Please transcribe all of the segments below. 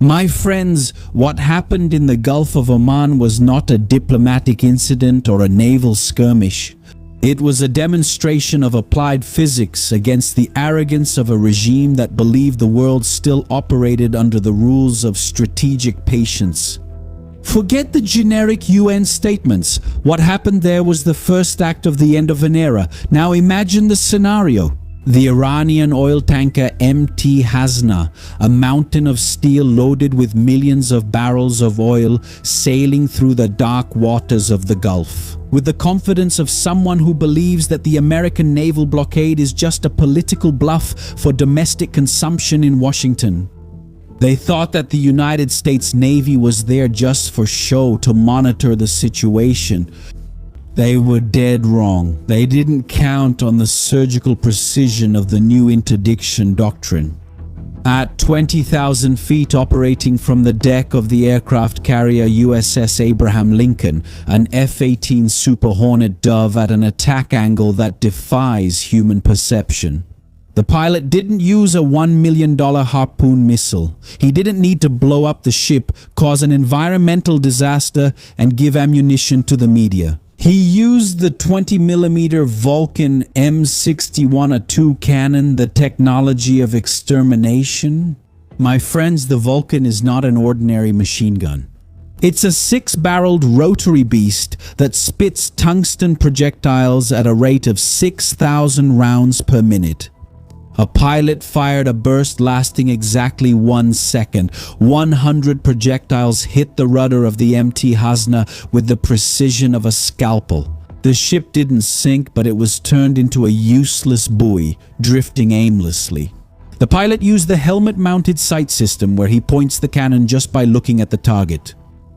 My friends, what happened in the Gulf of Oman was not a diplomatic incident or a naval skirmish. It was a demonstration of applied physics against the arrogance of a regime that believed the world still operated under the rules of strategic patience. Forget the generic UN statements. What happened there was the first act of the end of an era. Now imagine the scenario. The Iranian oil tanker MT Hasna, a mountain of steel loaded with millions of barrels of oil, sailing through the dark waters of the Gulf. With the confidence of someone who believes that the American naval blockade is just a political bluff for domestic consumption in Washington. They thought that the United States Navy was there just for show to monitor the situation. They were dead wrong. They didn't count on the surgical precision of the new interdiction doctrine. At 20,000 feet operating from the deck of the aircraft carrier USS Abraham Lincoln, an F-18 Super Hornet Dove at an attack angle that defies human perception. The pilot didn't use a $1 million Harpoon missile. He didn't need to blow up the ship, cause an environmental disaster, and give ammunition to the media. He used the 20mm Vulcan M61A2 cannon, the technology of extermination. My friends, the Vulcan is not an ordinary machine gun. It's a 6-barreled rotary beast that spits tungsten projectiles at a rate of 6,000 rounds per minute. A pilot fired a burst lasting exactly 1 second. 100 projectiles hit the rudder of the MT Hasna with the precision of a scalpel. The ship didn't sink, but it was turned into a useless buoy, drifting aimlessly. The pilot used the helmet-mounted sight system where he points the cannon just by looking at the target.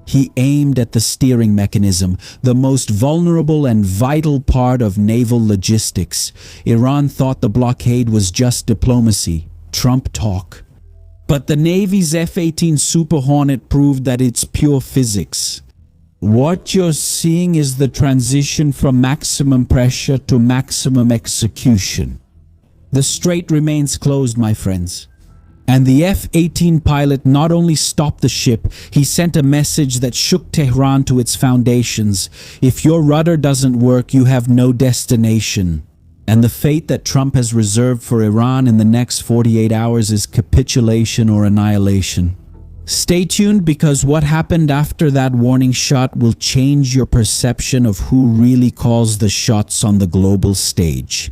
He aimed at the steering mechanism, the most vulnerable and vital part of naval logistics. Iran thought the blockade was just diplomacy, Trump talk. But the Navy's F-18 Super Hornet proved that it's pure physics. What you're seeing is the transition from maximum pressure to maximum execution. The strait remains closed, my friends. And the F-18 pilot not only stopped the ship, he sent a message that shook Tehran to its foundations. If your rudder doesn't work, you have no destination. And the fate that Trump has reserved for Iran in the next 48 hours is capitulation or annihilation. Stay tuned, because what happened after that warning shot will change your perception of who really calls the shots on the global stage.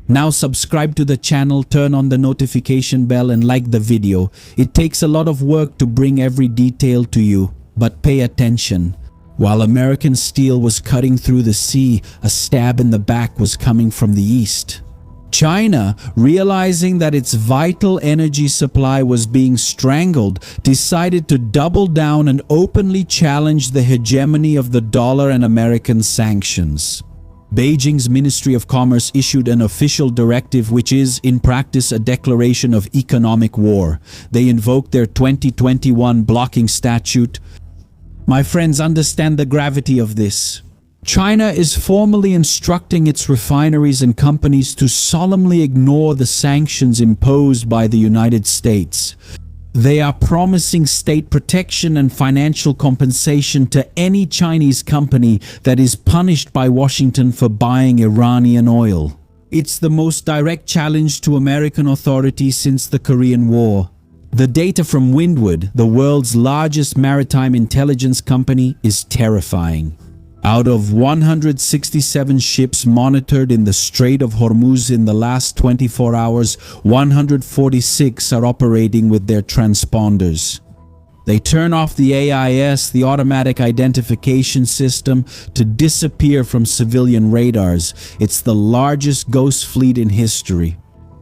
Now subscribe to the channel, turn on the notification bell and like the video. It takes a lot of work to bring every detail to you, but pay attention. While American steel was cutting through the sea, a stab in the back was coming from the east. China, realizing that its vital energy supply was being strangled, decided to double down and openly challenge the hegemony of the dollar and American sanctions. Beijing's Ministry of Commerce issued an official directive which is, in practice, a declaration of economic war. They invoked their 2021 blocking statute. My friends, understand the gravity of this. China is formally instructing its refineries and companies to solemnly ignore the sanctions imposed by the United States. They are promising state protection and financial compensation to any Chinese company that is punished by Washington for buying Iranian oil. It's the most direct challenge to American authorities since the Korean War. The data from Windward, the world's largest maritime intelligence company, is terrifying. Out of 167 ships monitored in the Strait of Hormuz in the last 24 hours, 146 are operating with their transponders. They turn off the AIS, the automatic identification system, to disappear from civilian radars. It's the largest ghost fleet in history.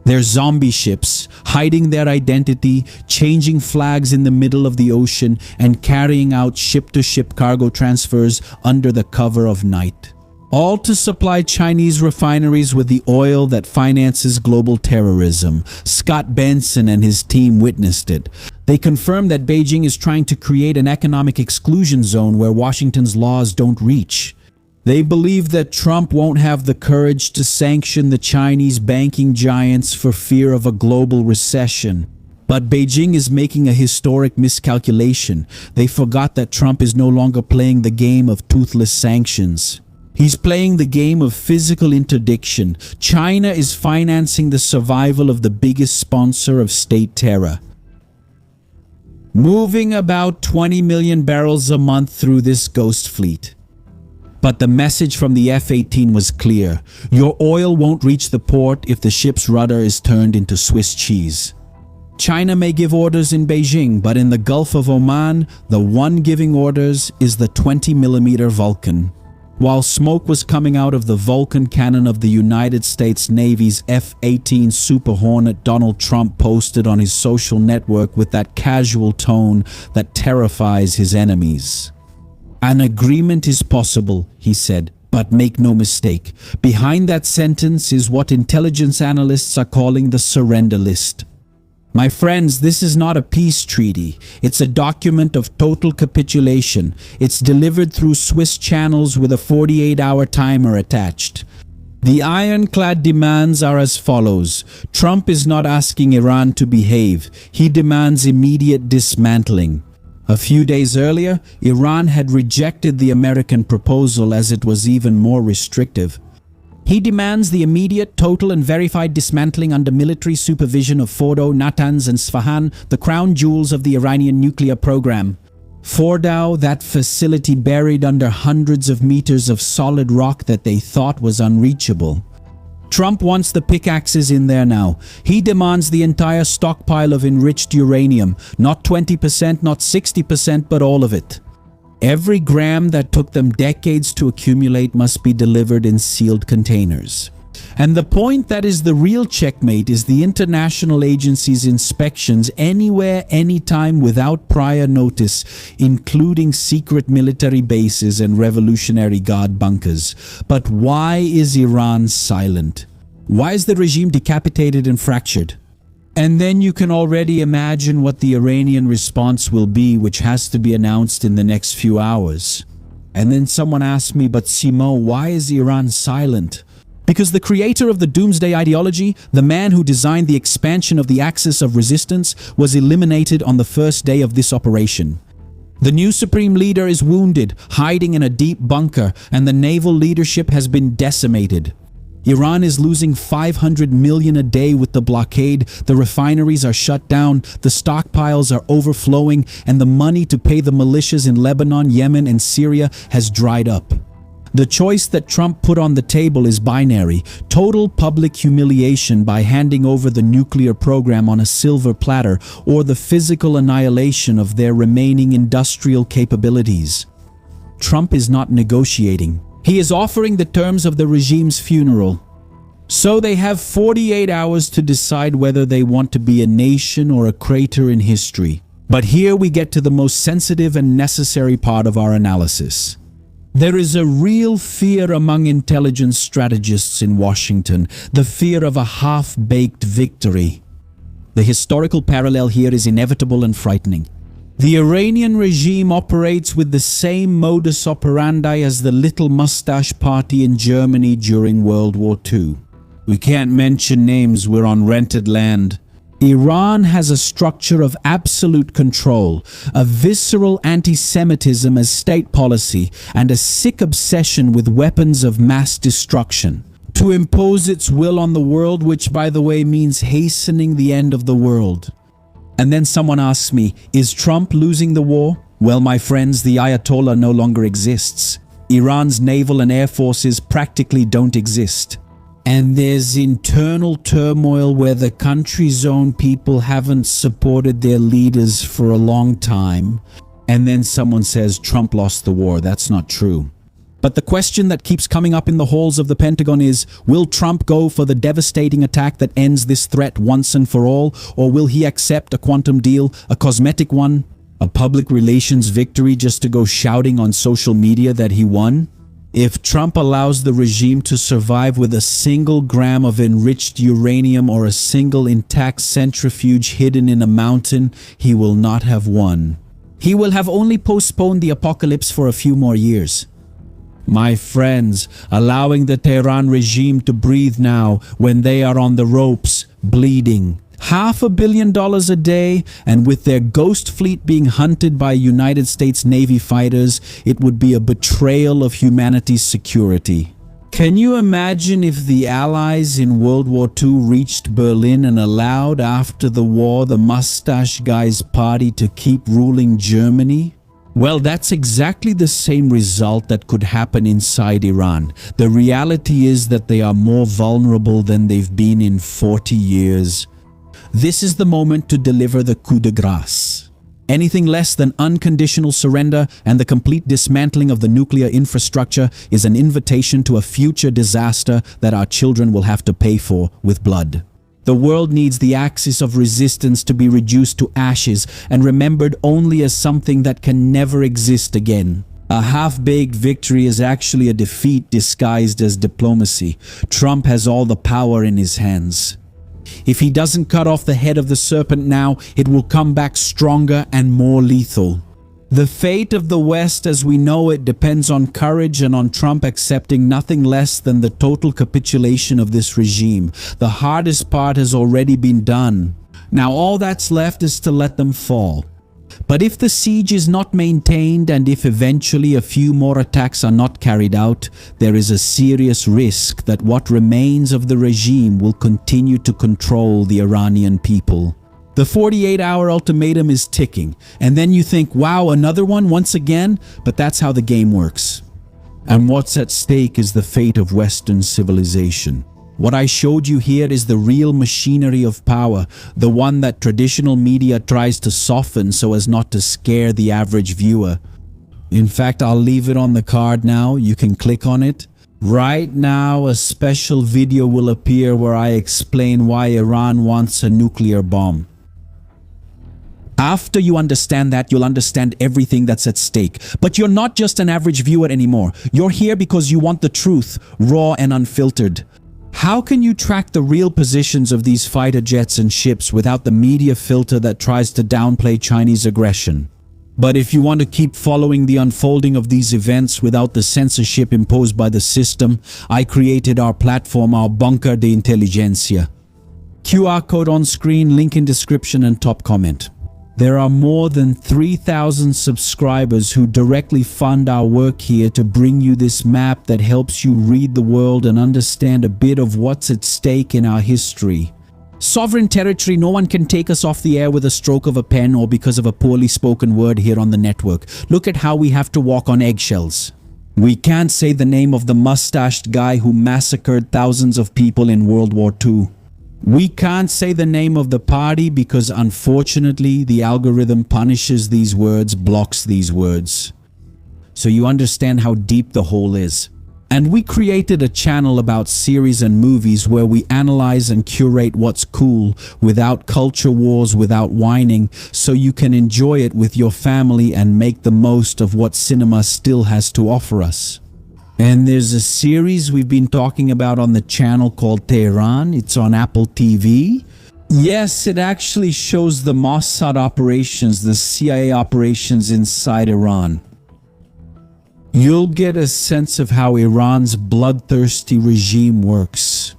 They're zombie ships, hiding their identity, changing flags in the middle of the ocean, and carrying out ship-to-ship cargo transfers under the cover of night. All to supply Chinese refineries with the oil that finances global terrorism. Scott Benson and his team witnessed it. They confirmed that Beijing is trying to create an economic exclusion zone where Washington's laws don't reach. They believe that Trump won't have the courage to sanction the Chinese banking giants for fear of a global recession. But Beijing is making a historic miscalculation. They forgot that Trump is no longer playing the game of toothless sanctions. He's playing the game of physical interdiction. China is financing the survival of the biggest sponsor of state terror, moving about 20 million barrels a month through this ghost fleet. But the message from the F-18 was clear. Your oil won't reach the port if the ship's rudder is turned into Swiss cheese. China may give orders in Beijing, but in the Gulf of Oman, the one giving orders is the 20mm Vulcan. While smoke was coming out of the Vulcan cannon of the United States Navy's F-18 Super Hornet, Donald Trump posted on his social network with that casual tone that terrifies his enemies. An agreement is possible, he said, but make no mistake. Behind that sentence is what intelligence analysts are calling the surrender list. My friends, this is not a peace treaty. It's a document of total capitulation. It's delivered through Swiss channels with a 48-hour timer attached. The ironclad demands are as follows. Trump is not asking Iran to behave. He demands immediate dismantling. A few days earlier, Iran had rejected the American proposal as it was even more restrictive. He demands the immediate, total and verified dismantling under military supervision of Fordow, Natanz and Sfahan, the crown jewels of the Iranian nuclear program. Fordow, that facility buried under hundreds of meters of solid rock that they thought was unreachable. Trump wants the pickaxes in there now. He demands the entire stockpile of enriched uranium, not 20%, not 60%, but all of it. Every gram that took them decades to accumulate must be delivered in sealed containers. And the point that is the real checkmate is the international agency's inspections anywhere, anytime without prior notice, including secret military bases and Revolutionary Guard bunkers. But why is Iran silent? Why is the regime decapitated and fractured? And then you can already imagine what the Iranian response will be, which has to be announced in the next few hours. And then someone asked me, but Simo, why is Iran silent? Because the creator of the doomsday ideology, the man who designed the expansion of the axis of resistance, was eliminated on the first day of this operation. The new supreme leader is wounded, hiding in a deep bunker, and the naval leadership has been decimated. Iran is losing 500 million a day with the blockade, the refineries are shut down, the stockpiles are overflowing, and the money to pay the militias in Lebanon, Yemen, and Syria has dried up. The choice that Trump put on the table is binary: total public humiliation by handing over the nuclear program on a silver platter, or the physical annihilation of their remaining industrial capabilities. Trump is not negotiating. He is offering the terms of the regime's funeral. So they have 48 hours to decide whether they want to be a nation or a crater in history. But here we get to the most sensitive and necessary part of our analysis. There is a real fear among intelligence strategists in Washington, the fear of a half-baked victory. The historical parallel here is inevitable and frightening. The Iranian regime operates with the same modus operandi as the Little Mustache Party in Germany during World War II. We can't mention names, we're on rented land. Iran has a structure of absolute control, a visceral anti-Semitism as state policy, and a sick obsession with weapons of mass destruction to impose its will on the world, which, by the way, means hastening the end of the world. And then someone asks me, is Trump losing the war? Well, my friends, the Ayatollah no longer exists. Iran's naval and air forces practically don't exist. And there's internal turmoil where the country's own people haven't supported their leaders for a long time. And then someone says Trump lost the war. That's not true. But the question that keeps coming up in the halls of the Pentagon is, will Trump go for the devastating attack that ends this threat once and for all? Or will he accept a quantum deal, a cosmetic one, a public relations victory just to go shouting on social media that he won? If Trump allows the regime to survive with a single gram of enriched uranium or a single intact centrifuge hidden in a mountain, he will not have won. He will have only postponed the apocalypse for a few more years. My friends, allowing the Tehran regime to breathe now when they are on the ropes, bleeding, $500 million a day, and with their ghost fleet being hunted by United States Navy fighters, it would be a betrayal of humanity's security. Can you imagine if the Allies in World War II reached Berlin and allowed, after the war, the mustache guy's party to keep ruling Germany? Well, that's exactly the same result that could happen inside Iran. The reality is that they are more vulnerable than they've been in 40 years. This is the moment to deliver the coup de grace. Anything less than unconditional surrender and the complete dismantling of the nuclear infrastructure is an invitation to a future disaster that our children will have to pay for with blood. The world needs the axis of resistance to be reduced to ashes and remembered only as something that can never exist again. A half-baked victory is actually a defeat disguised as diplomacy. Trump has all the power in his hands. If he doesn't cut off the head of the serpent now, it will come back stronger and more lethal. The fate of the West as we know it depends on courage and on Trump accepting nothing less than the total capitulation of this regime. The hardest part has already been done. Now all that's left is to let them fall. But if the siege is not maintained and if eventually a few more attacks are not carried out, there is a serious risk that what remains of the regime will continue to control the Iranian people. The 48-hour ultimatum is ticking, and then you think, wow, another one once again? But that's how the game works. And what's at stake is the fate of Western civilization. What I showed you here is the real machinery of power, the one that traditional media tries to soften so as not to scare the average viewer. In fact, I'll leave it on the card now. You can click on it. Right now, a special video will appear where I explain why Iran wants a nuclear bomb. After you understand that, you'll understand everything that's at stake. But you're not just an average viewer anymore. You're here because you want the truth, raw and unfiltered. How can you track the real positions of these fighter jets and ships without the media filter that tries to downplay Chinese aggression? But if you want to keep following the unfolding of these events without the censorship imposed by the system, I created our platform, our Bunker de Inteligencia. QR code on screen, link in description and top comment. There are more than 3,000 subscribers who directly fund our work here to bring you this map that helps you read the world and understand a bit of what's at stake in our history. Sovereign territory, no one can take us off the air with a stroke of a pen or because of a poorly spoken word here on the network. Look at how we have to walk on eggshells. We can't say the name of the mustached guy who massacred thousands of people in World War II. We can't say the name of the party because unfortunately the algorithm punishes these words, blocks these words. So you understand how deep the hole is. And we created a channel about series and movies where we analyze and curate what's cool without culture wars, without whining, so you can enjoy it with your family and make the most of what cinema still has to offer us. And there's a series we've been talking about on the channel called Tehran. It's on Apple TV. Yes, it actually shows the Mossad operations, the CIA operations inside Iran. You'll get a sense of how Iran's bloodthirsty regime works.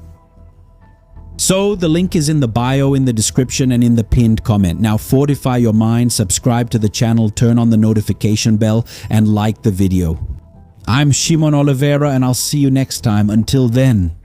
So the link is in the bio, in the description, and in the pinned comment. Now fortify your mind, subscribe to the channel, turn on the notification bell, and like the video. I'm Shimon Oliveira, and I'll see you next time. Until then.